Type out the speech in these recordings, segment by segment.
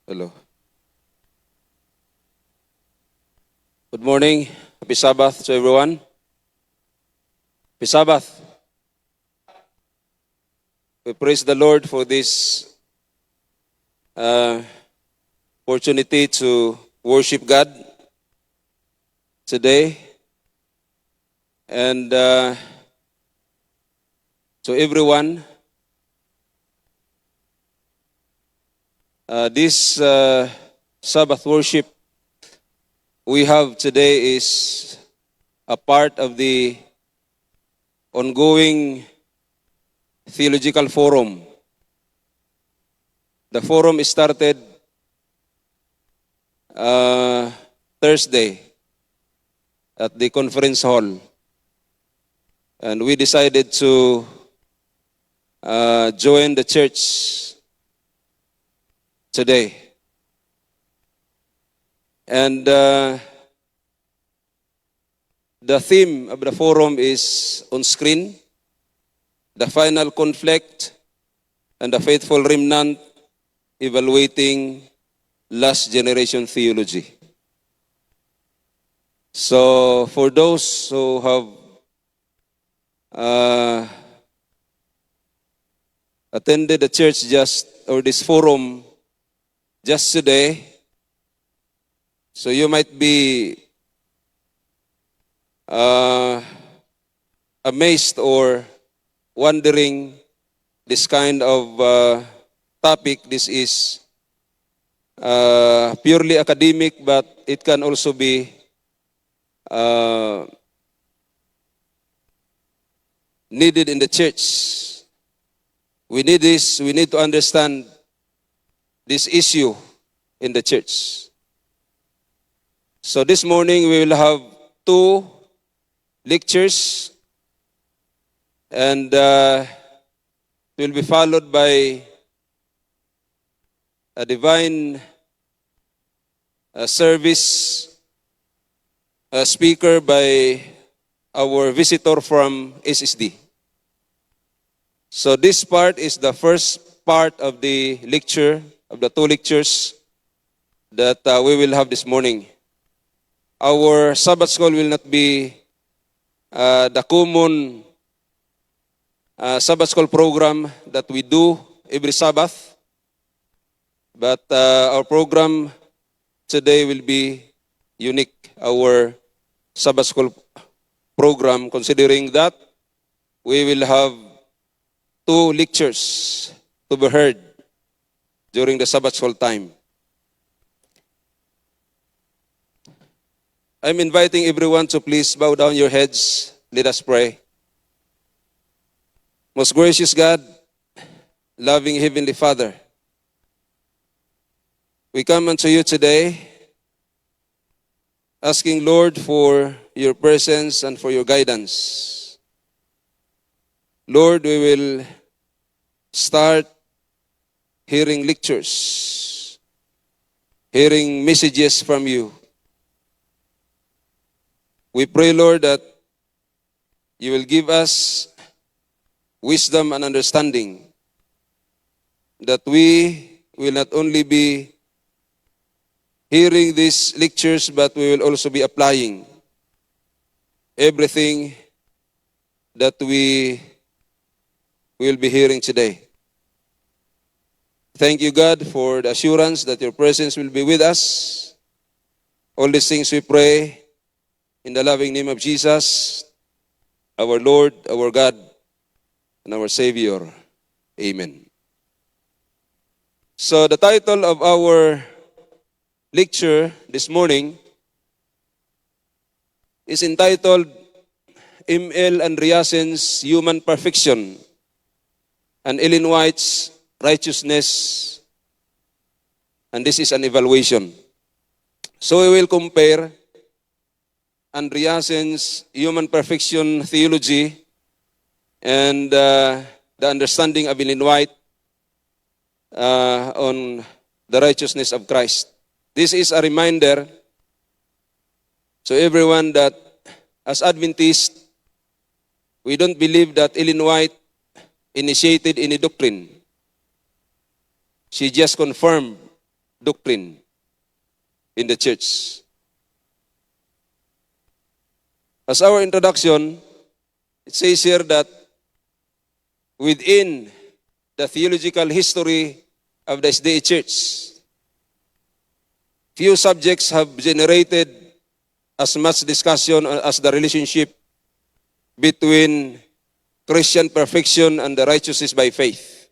Hello. Good morning. Happy Sabbath to everyone. Happy Sabbath. We praise the Lord for this uh, opportunity to worship God today. And to everyone, this Sabbath worship we have today is a part of the ongoing theological forum. The forum started Thursday at the conference hall. And we decided to join the church today. And the theme of the forum is on screen: the final conflict and the faithful remnant evaluating last generation theology. So for those who have attended the church this forum just today, so you might be amazed or wondering this kind of topic. This is purely academic, but it can also be needed in the church. We need this. We need to understand this issue in the church. So this morning we will have 2 lectures, and will be followed by a divine service speaker by our visitor from SSD. So this part is the first part of the lecture, of the 2 lectures that we will have this morning. Our Sabbath school will not be the common Sabbath school program that we do every Sabbath, but our program today will be unique. Our Sabbath school program, considering that we will have 2 lectures to be heard during the Sabbath school time. I'm inviting everyone to please bow down your heads. Let us pray. Most gracious God, loving Heavenly Father, we come unto you today asking, Lord, for your presence and for your guidance. Lord, we will start hearing lectures, hearing messages from you. We pray, Lord, that you will give us wisdom and understanding, that we will not only be hearing these lectures, but we will also be applying everything that we will be hearing today. Thank you, God, for the assurance that your presence will be with us. All these things we pray in the loving name of Jesus, our Lord, our God, and our Savior. Amen. So the title of our lecture this morning is entitled M.L. Andreasen's Human Perfection and Ellen White's Righteousness, and this is an evaluation. So we will compare Andreasen's Human Perfection theology and the understanding of Ellen White on the righteousness of Christ. This is a reminder to everyone that as Adventists, we don't believe that Ellen White initiated any doctrine. She just confirmed doctrine in the church. As our introduction, it says here that within the theological history of the SDA Church, few subjects have generated as much discussion as the relationship between Christian perfection and the righteousness by faith.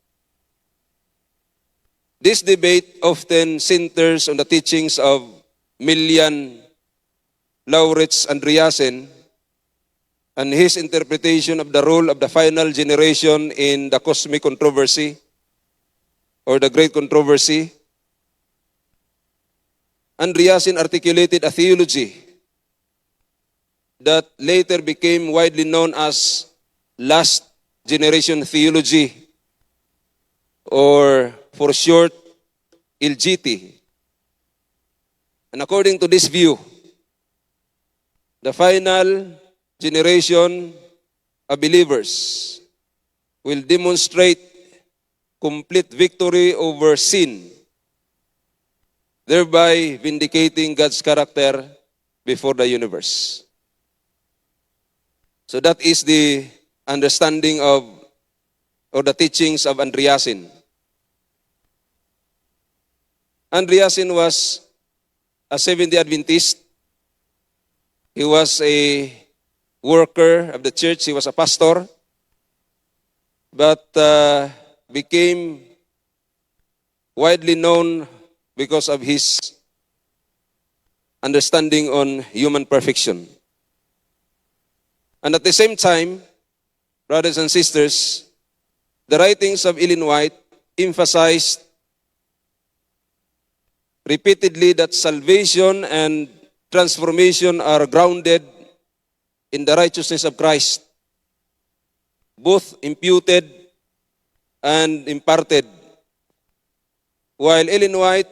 This debate often centers on the teachings of Milian Lauritz Andreasen and his interpretation of the role of the final generation in the cosmic controversy or the great controversy. Andreasen articulated a theology that later became widely known as last generation theology, or for short, LGT. And according to this view, the final generation of believers will demonstrate complete victory over sin, thereby vindicating God's character before the universe. So that is the understanding of, or the teachings of Andreasen. Andreasen was a Seventh-day Adventist. He was a worker of the church. He was a pastor, but became widely known because of his understanding on human perfection. And at the same time, brothers and sisters, the writings of Ellen White emphasized repeatedly that salvation and transformation are grounded in the righteousness of Christ, both imputed and imparted. While Ellen White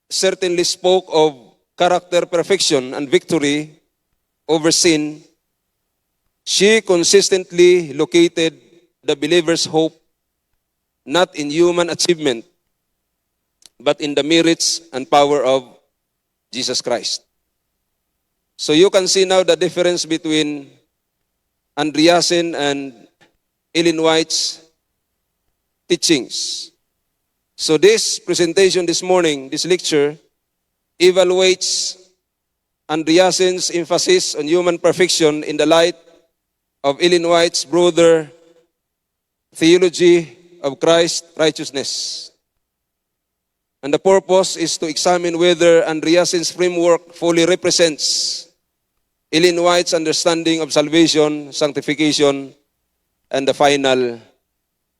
certainly spoke of character perfection and victory over sin, she consistently located the believer's hope not in human achievement, but in the merits and power of Jesus Christ. So you can see now the difference between Andreasen and Ellen White's teachings. So this presentation this morning, this lecture, evaluates Andreasen's emphasis on human perfection in the light of Ellen White's broader theology of Christ's righteousness. And the purpose is to examine whether Andreasen's framework fully represents Ellen White's understanding of salvation, sanctification, and the final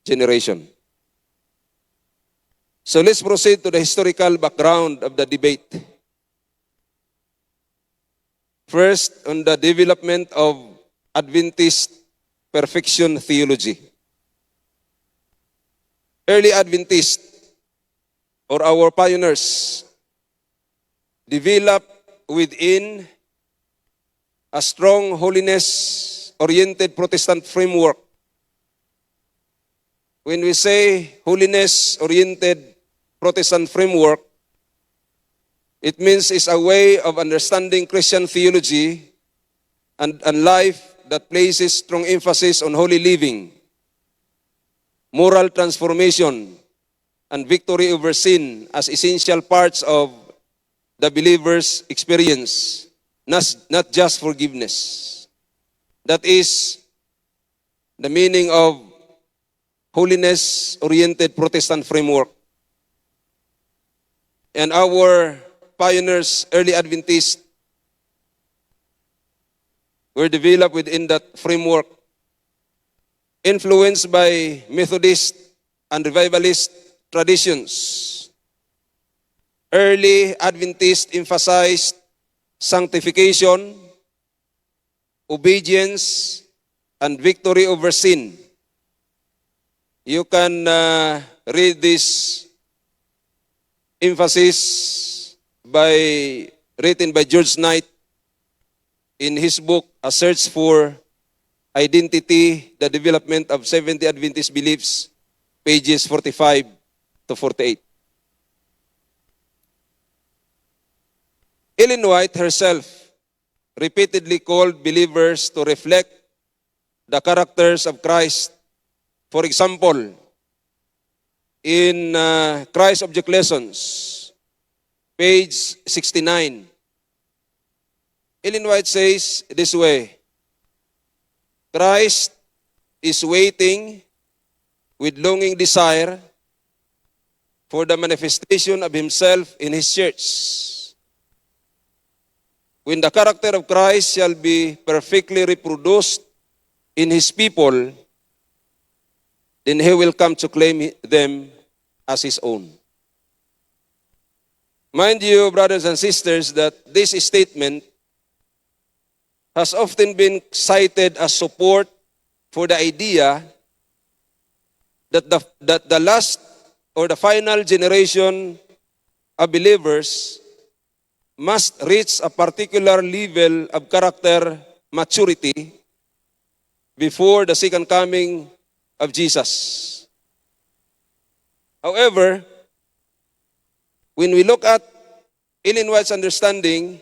generation. So let's proceed to the historical background of the debate. First, on the development of Adventist perfection theology. Early Adventists, or our pioneers, developed within a strong holiness-oriented Protestant framework. When we say holiness-oriented Protestant framework, it means it's a way of understanding Christian theology and life that places strong emphasis on holy living, moral transformation, and victory over sin as essential parts of the believer's experience, not just forgiveness. That is the meaning of holiness-oriented Protestant framework. And our pioneers, early Adventists, were developed within that framework, influenced by Methodist and Revivalist traditions. Early Adventists emphasized sanctification, obedience, and victory over sin. You can read this emphasis written by George Knight in his book, A Search for Identity, the Development of Seventh-day Adventist Beliefs, pages 45 to 48. Ellen White herself repeatedly called believers to reflect the characters of Christ. For example, in Christ Object Lessons, page 69, Ellen White says this way: Christ is waiting with longing desire for the manifestation of himself in his church. When the character of Christ shall be perfectly reproduced in his people, then he will come to claim them as his own. Mind you, brothers and sisters, that this statement has often been cited as support for the idea that the last or the final generation of believers must reach a particular level of character maturity before the second coming of Jesus. However, when we look at Ellen White's understanding,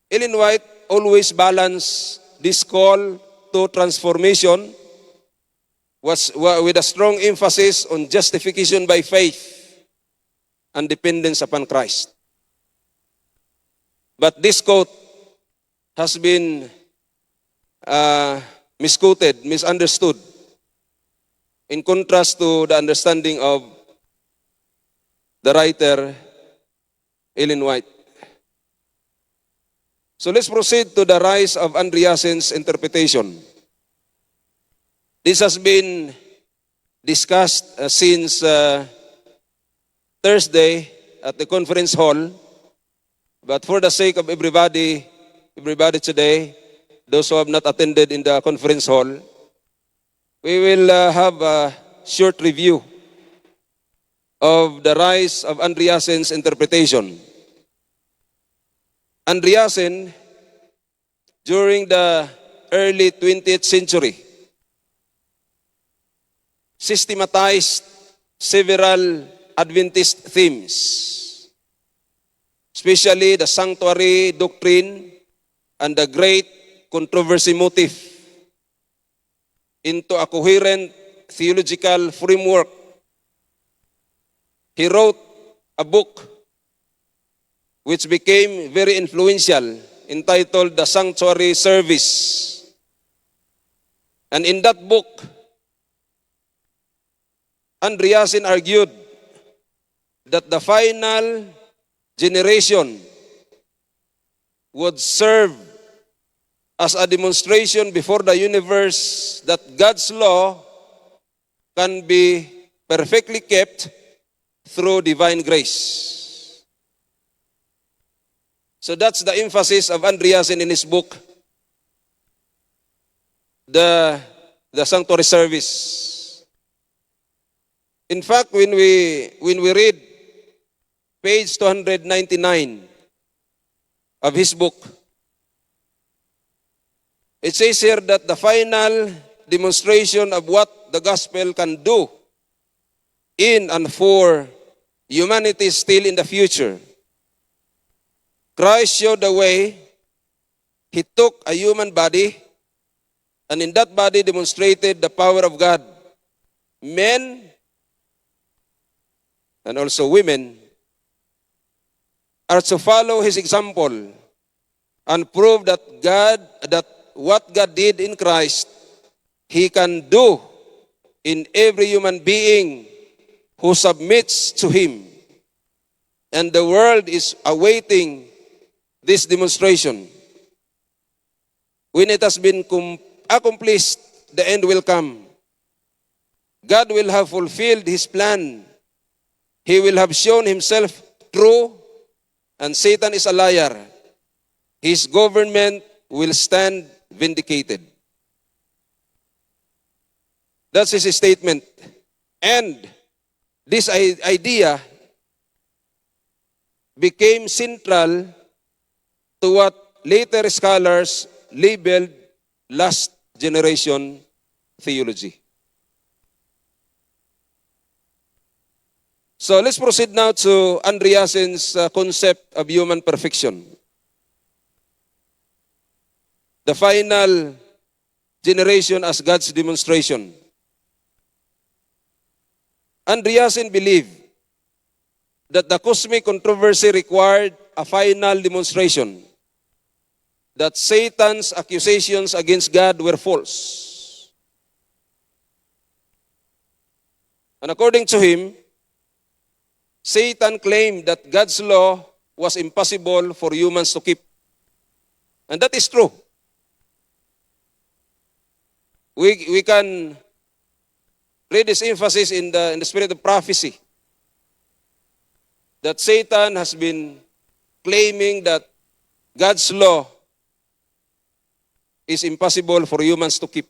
Ellen White always balanced this call to transformation with a strong emphasis on justification by faith and dependence upon Christ. But this quote has been misquoted, misunderstood, in contrast to the understanding of the writer Ellen White. So let's proceed to the rise of Andreassen's interpretation. This has been discussed since Thursday at the conference hall. But for the sake of everybody today, those who have not attended in the conference hall, we will have a short review of the rise of Andreassen's interpretation. Andreassen, during the early 20th century, systematized several Adventist themes, especially the sanctuary doctrine and the great controversy motif, into a coherent theological framework. He wrote a book which became very influential, entitled The Sanctuary Service. And in that book, Andreassen argued that the final generation would serve as a demonstration before the universe that God's law can be perfectly kept through divine grace. So that's the emphasis of Andreassen in his book, The Sanctuary Service. In fact, when we read page 299 of his book, it says here that the final demonstration of what the gospel can do in and for humanity is still in the future. Christ showed the way. He took a human body, and in that body demonstrated the power of God. Men and also women are to follow his example and prove that what God did in Christ, he can do in every human being who submits to him. And the world is awaiting this demonstration. When it has been accomplished, the end will come. God will have fulfilled his plan. He will have shown himself true, and Satan is a liar. His government will stand vindicated. That's his statement. And this idea became central to what later scholars labeled last generation theology. So let's proceed now to Andreassen's concept of human perfection. the final generation as God's demonstration. Andreasen believed that the cosmic controversy required a final demonstration that Satan's accusations against God were false. And according to him, Satan claimed that God's law was impossible for humans to keep. And that is true. We can read this emphasis in the spirit of prophecy that Satan has been claiming that God's law is impossible for humans to keep.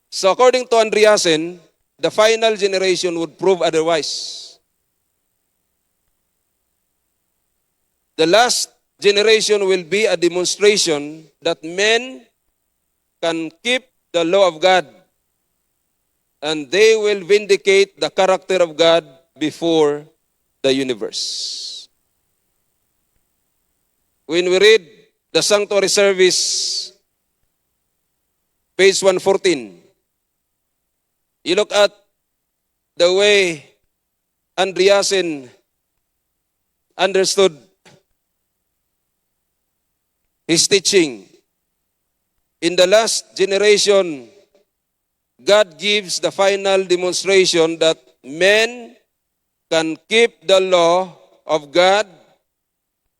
So according to Andreasen, the final generation would prove otherwise. The last generation will be a demonstration that men can keep the law of God, and they will vindicate the character of God before the universe. When we read the sanctuary service, page 114, you look at the way Andreasen understood his teaching. In the last generation, God gives the final demonstration that men can keep the law of God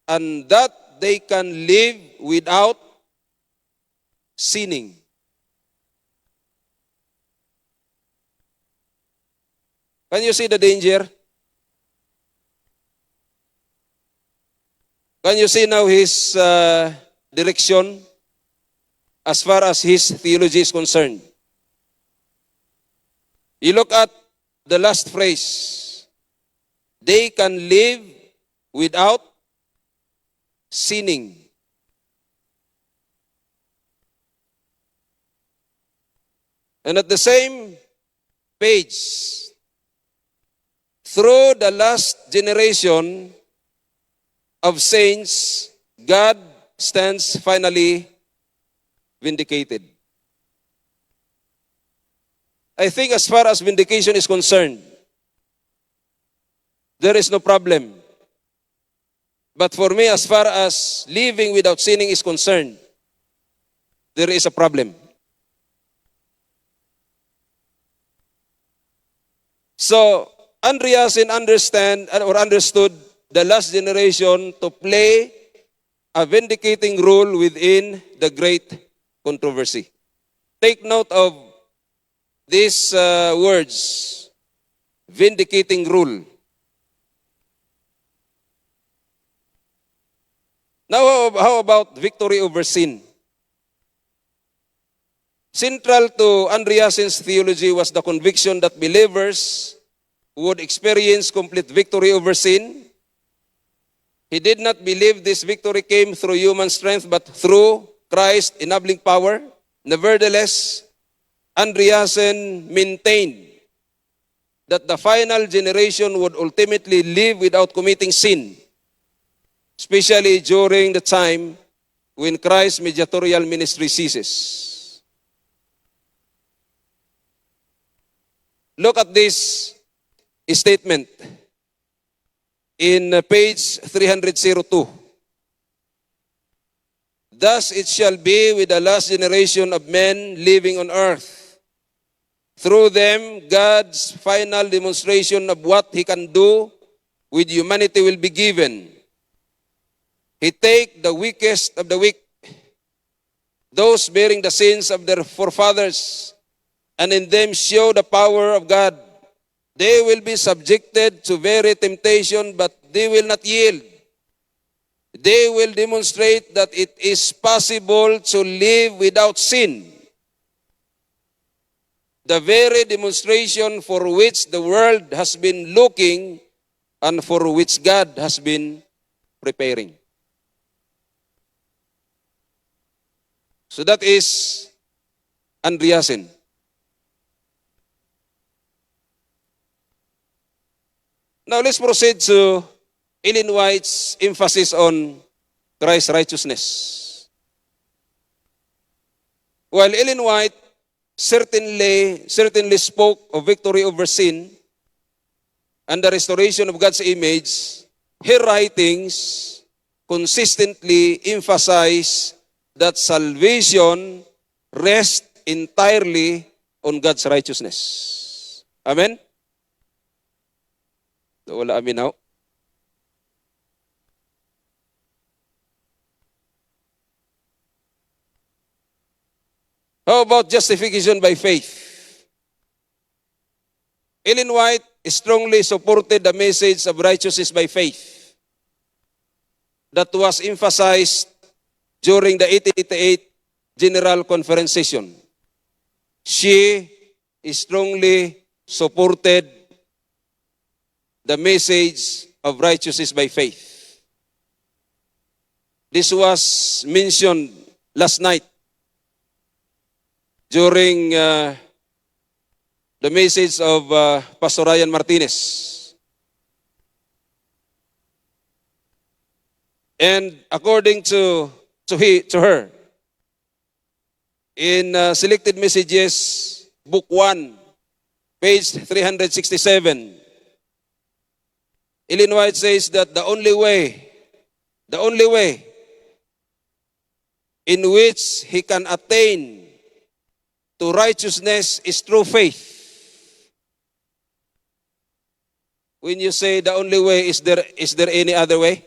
and that they can live without sinning. Can you see the danger? Can you see now his direction as far as his theology is concerned? You look at the last phrase. They can live without sinning. And at the same page, through the last generation of saints, God stands finally vindicated. I think as far as vindication is concerned, there is no problem. But for me, as far as living without sinning is concerned, there is a problem. So, Andreasen understood the last generation to play a vindicating role within the great controversy. Take note of these words, vindicating rule. Now, how about victory over sin? Central to Andreasen's theology was the conviction that believers would experience complete victory over sin. He did not believe this victory came through human strength, but through Christ's enabling power. Nevertheless, Andreasen maintained that the final generation would ultimately live without committing sin, especially during the time when Christ's mediatorial ministry ceases. Look at this statement in page 302. Thus it shall be with the last generation of men living on earth. Through them, God's final demonstration of what He can do with humanity will be given. He take the weakest of the weak, those bearing the sins of their forefathers, and in them show the power of God. They will be subjected to very temptation, but they will not yield. They will demonstrate that it is possible to live without sin. The very demonstration for which the world has been looking and for which God has been preparing. So that is Andreasen. Now let's proceed to Ellen White's emphasis on Christ's righteousness. While Ellen White certainly spoke of victory over sin and the restoration of God's image, her writings consistently emphasize that salvation rests entirely on God's righteousness. Amen? Wala amin now. How about justification by faith? Ellen White strongly supported the message of righteousness by faith that was emphasized during the 1888 General Conference session. She strongly supported the message of righteousness by faith. This was mentioned last night during the message of Pastor Ryan Martinez. And according to her, in Selected Messages, Book 1, page 367, Ellen White says that the only way in which he can attain to righteousness is through faith. When you say the only way, is there any other way?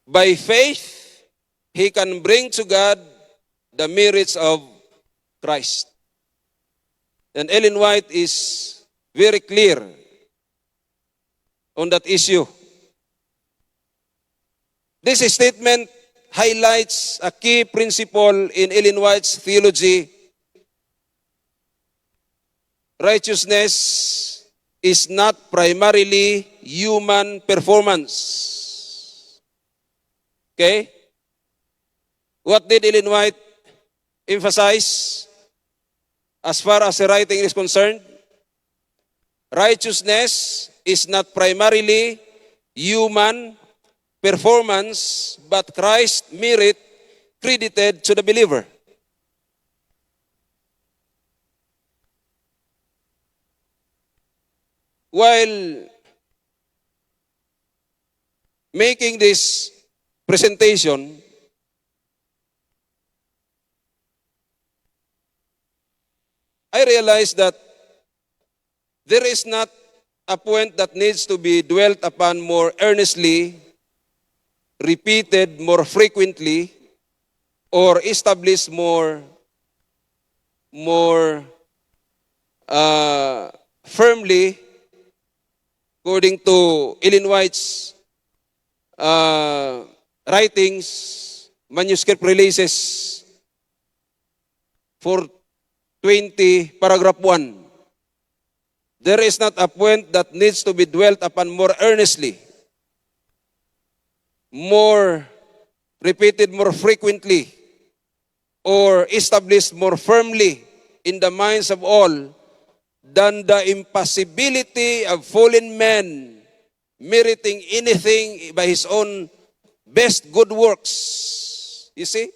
By faith, he can bring to God the merits of Christ. And Ellen White is very clear on that issue. This statement highlights a key principle in Ellen White's theology. Righteousness is not primarily human performance. Okay? What did Ellen White emphasize as far as her writing is concerned? Righteousness is not primarily human performance, but Christ's merit credited to the believer. While making this presentation, I realized that there is not a point that needs to be dwelt upon more earnestly, repeated more frequently, or established more firmly, according to Ellen White's writings, manuscript releases, 420, paragraph 1. There is not a point that needs to be dwelt upon more earnestly, more repeated more frequently, or established more firmly in the minds of all than the impossibility of fallen man meriting anything by his own best good works. You see?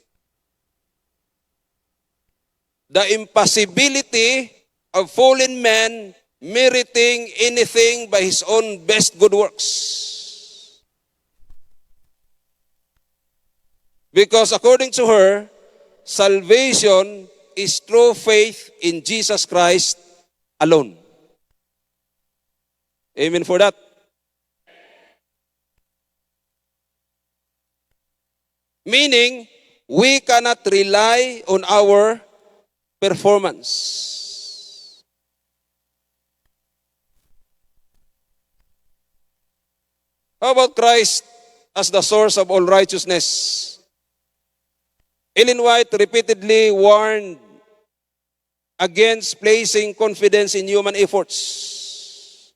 The impossibility of fallen man meriting anything by his own best good works. Because according to her, salvation is through faith in Jesus Christ alone. Amen for that. Meaning, we cannot rely on our performance. How about Christ as the source of all righteousness? Ellen White repeatedly warned against placing confidence in human efforts.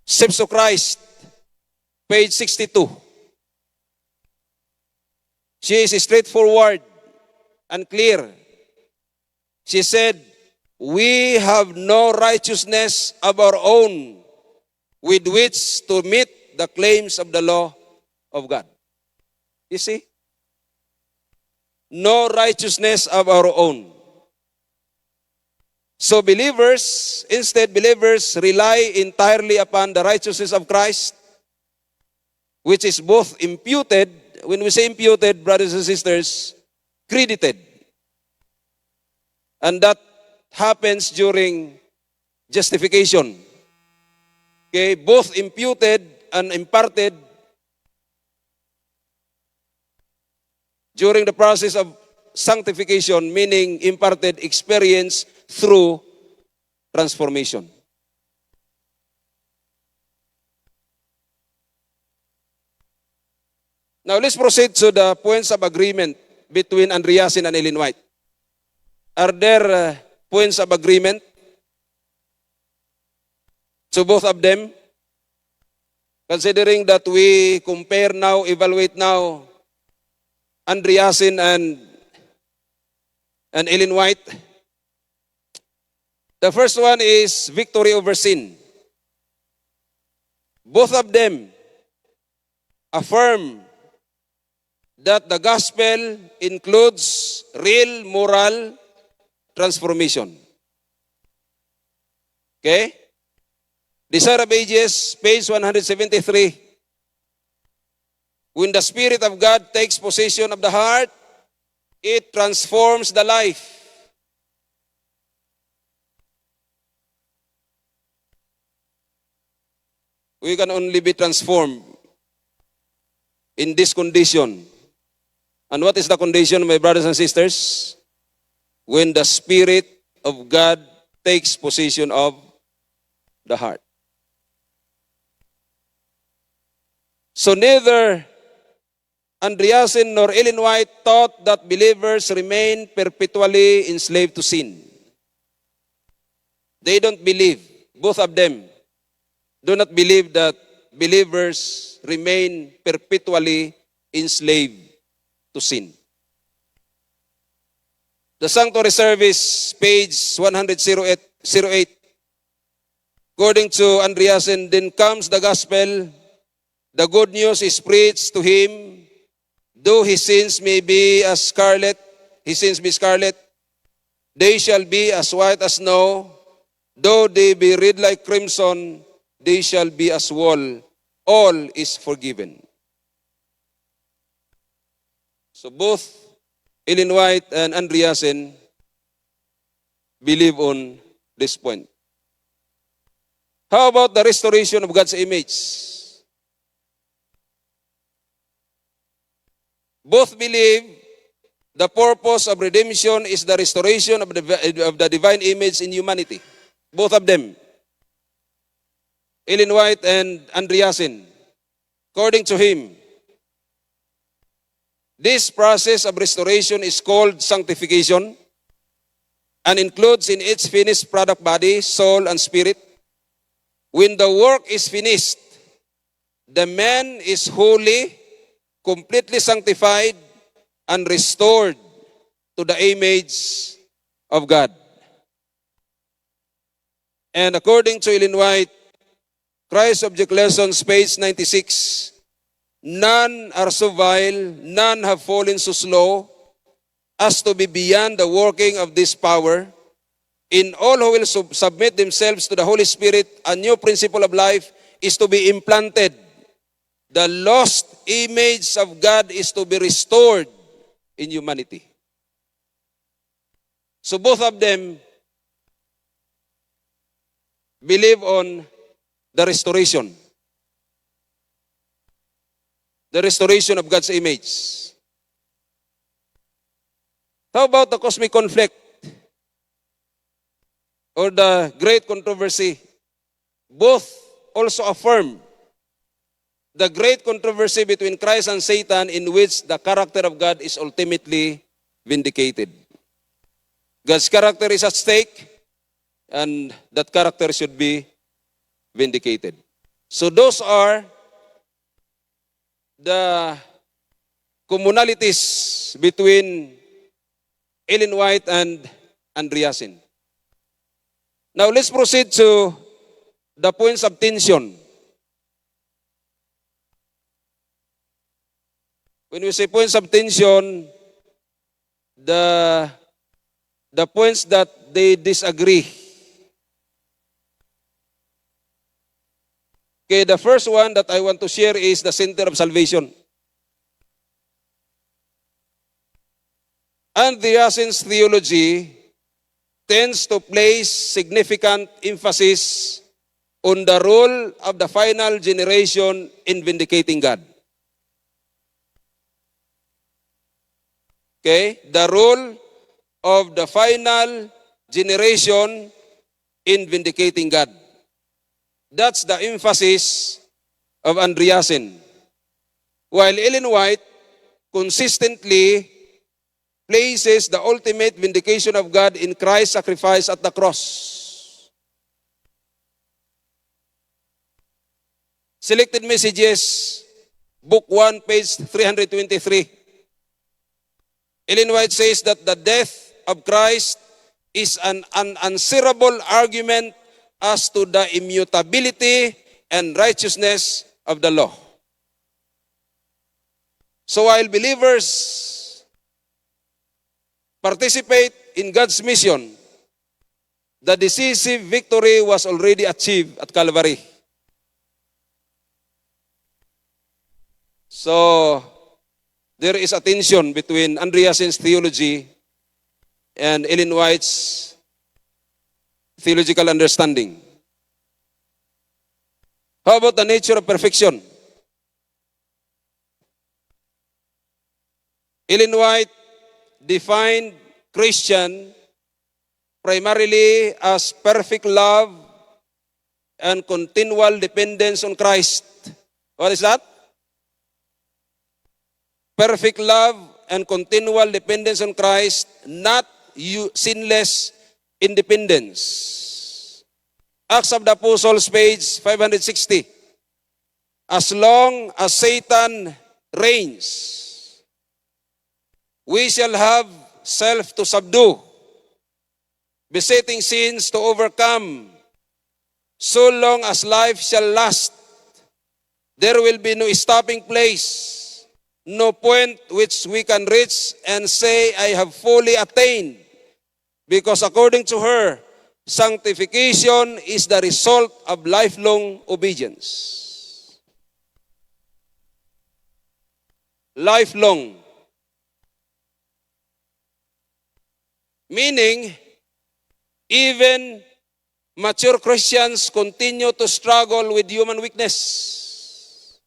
Steps to Christ, page 62. She is straightforward and clear. She said, "We have no righteousness of our own with which to meet the claims of the law of God. You see? No righteousness of our own. So believers rely entirely upon the righteousness of Christ, which is both imputed, when we say imputed, brothers and sisters, credited. And that happens during justification. Okay, both imputed and imparted during the process of sanctification, meaning imparted experience through transformation. Now let's proceed to the points of agreement between Andreasen and Ellen White. Are there points of agreement to both of them? Considering that we compare now, evaluate now Andreasen and Ellen White. The first one is victory over sin. Both of them affirm that the gospel includes real moral transformation. Okay? Desire of Ages, page 173. When the Spirit of God takes possession of the heart, it transforms the life. We can only be transformed in this condition. And what is the condition, my brothers and sisters? When the Spirit of God takes possession of the heart. So neither Andreasen nor Ellen White taught that believers remain perpetually enslaved to sin. They don't believe, both of them, do not believe that believers remain perpetually enslaved to sin. The Sanctuary Service, page 108. According to Andreasen, then comes the gospel. The good news is preached to him. Though his sins may be as scarlet, they shall be as white as snow. Though they be red like crimson, they shall be as wool. All is forgiven. So both Ellen White and Andreasen believe on this point. How about the restoration of God's image? Both believe the purpose of redemption is the restoration of the divine image in humanity. Both of them. Ellen White and Andreasen. According to him, this process of restoration is called sanctification and includes in its finished product body, soul, and spirit. When the work is finished, the man is wholly, completely sanctified and restored to the image of God. And according to Ellen White, Christ Object Lessons, page 96, none are so vile, none have fallen so slow as to be beyond the working of this power. In all who will submit themselves to the Holy Spirit, a new principle of life is to be implanted. The lost image of God is to be restored in humanity. So both of them believe on the restoration. The restoration of God's image. How about the cosmic conflict or the great controversy? Both also affirm the great controversy between Christ and Satan, in which the character of God is ultimately vindicated. God's character is at stake, and that character should be vindicated. So those are the commonalities between Ellen White and Andreasen. Now let's proceed to the points of tension When we say points of tension, the points that they disagree. Okay, the first one that I want to share is the center of salvation. Andreasen's theology tends to place significant emphasis on the role of the final generation in vindicating God. Okay, the role of the final generation in vindicating God. That's the emphasis of Andreasen. While Ellen White consistently places the ultimate vindication of God in Christ's sacrifice at the cross. Selected Messages, Book 1, page 323. Ellen White says that the death of Christ is an unanswerable argument as to the immutability and righteousness of the law. So while believers participate in God's mission, the decisive victory was already achieved at Calvary. So there is a tension between Andreasen's theology and Ellen White's theological understanding. How about the nature of perfection? Ellen White defined Christian primarily as perfect love and continual dependence on Christ. What is that? Perfect love and continual dependence on Christ, not sinless independence. Acts of the Apostles, page 560. As long as Satan reigns, we shall have self to subdue, besetting sins to overcome. So long as life shall last, there will be no stopping place, no point which we can reach and say, I have fully attained. Because according to her, sanctification is the result of lifelong obedience. Lifelong. Meaning, even mature Christians continue to struggle with human weakness.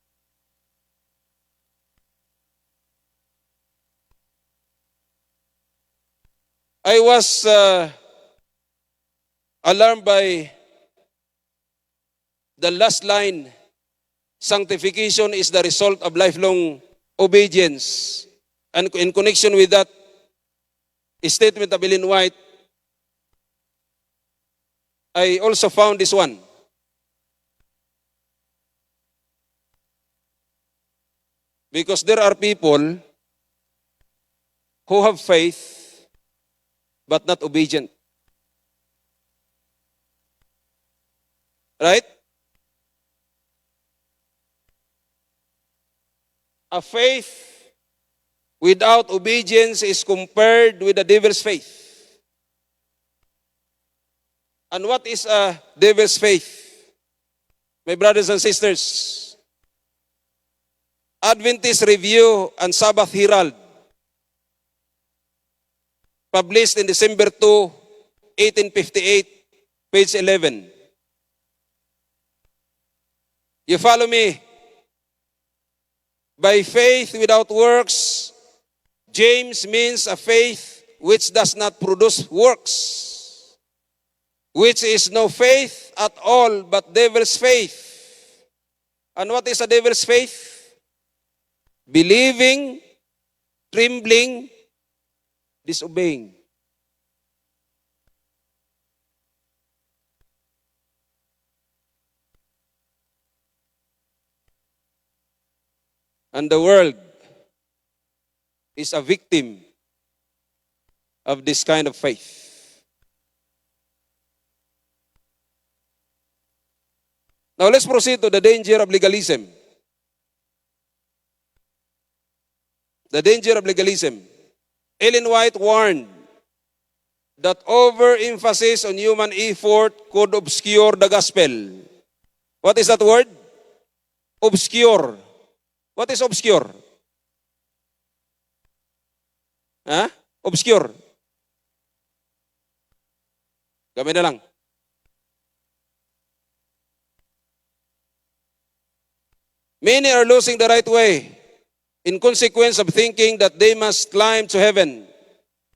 I was alarmed by the last line, sanctification is the result of lifelong obedience. And in connection with that statement of Ellen White, I also found this one. Because there are people who have faith but not obedient. Right? A faith without obedience is compared with the devil's faith. And what is a devil's faith? My brothers and sisters, Adventist Review and Sabbath Herald, published in December 2, 1858, page 11. You follow me? By faith without works, James means a faith which does not produce works, which is no faith at all but devil's faith. And what is a devil's faith? Believing, trembling, disobeying. And the world is a victim of this kind of faith. Now let's proceed to the danger of legalism. the danger of legalism. Ellen White warned that overemphasis on human effort could obscure the gospel. What is that word? Obscure. What is obscure? Huh? Obscure. Kami na lang. Many are losing the right way in consequence of thinking that they must climb to heaven,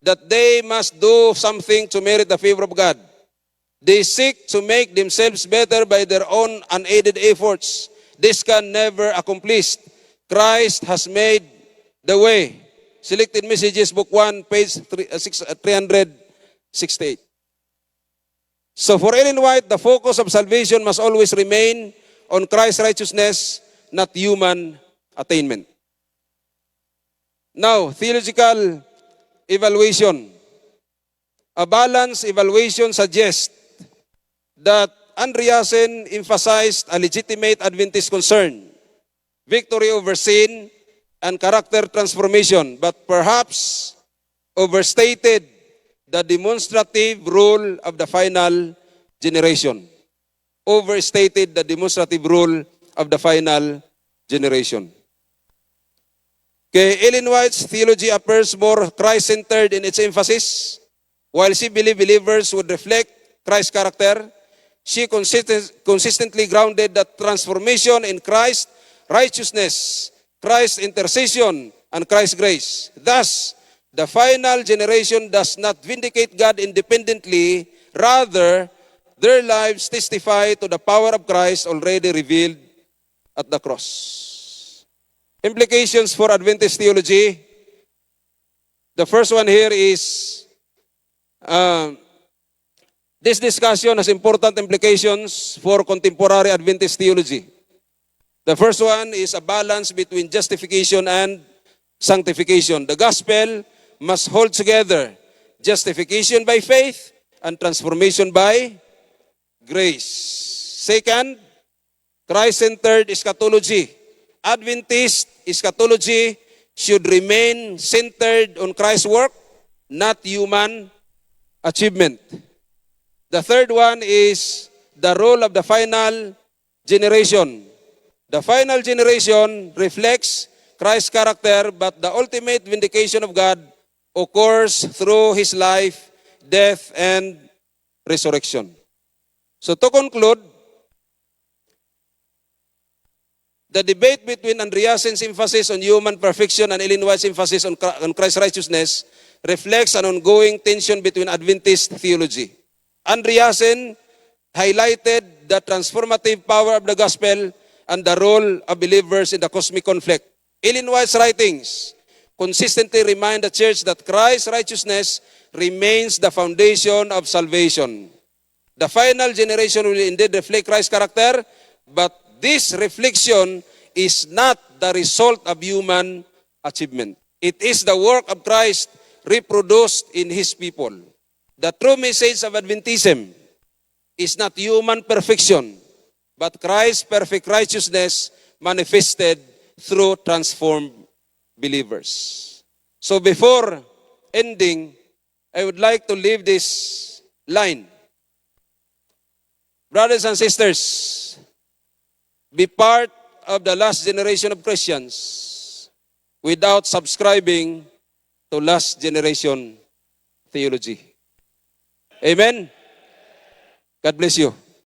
that they must do something to merit the favor of God. They seek to make themselves better by their own unaided efforts. This can never accomplish. Christ has made the way. Selected Messages, Book 1, page 368. So for Ellen White, the focus of salvation must always remain on Christ's righteousness, not human attainment. Now, theological evaluation. A balanced evaluation suggests that Andreasen emphasized a legitimate Adventist concern, victory over sin and character transformation, but perhaps overstated the demonstrative role of the final generation. Overstated the demonstrative role of the final generation. Okay, Ellen White's theology appears more Christ-centered in its emphasis. While she believed believers would reflect Christ's character, she consistently grounded that transformation in Christ's righteousness, Christ's intercession, and Christ's grace. Thus, the final generation does not vindicate God independently. Rather, their lives testify to the power of Christ already revealed at the cross. Implications for Adventist theology. The first one here is this discussion has important implications for contemporary Adventist theology. The first one is a balance between justification and sanctification. The gospel must hold together justification by faith and transformation by grace. Second, Christ-centered eschatology. Adventist eschatology should remain centered on Christ's work, not human achievement. The third one is the role of the final generation. The final generation reflects Christ's character, but the ultimate vindication of God occurs through His life, death, and resurrection. So to conclude, the debate between Andreasen's emphasis on human perfection and Ellen White's emphasis on Christ's righteousness reflects an ongoing tension between Adventist theology. Andreasen highlighted the transformative power of the gospel and the role of believers in the cosmic conflict. Ellen White's writings consistently remind the church that Christ's righteousness remains the foundation of salvation. The final generation will indeed reflect Christ's character, but this reflection is not the result of human achievement. It is the work of Christ reproduced in His people. The true message of Adventism is not human perfection, but Christ's perfect righteousness manifested through transformed believers. So before ending, I would like to leave this line. Brothers and sisters, be part of the last generation of Christians without subscribing to last generation theology. Amen? God bless you.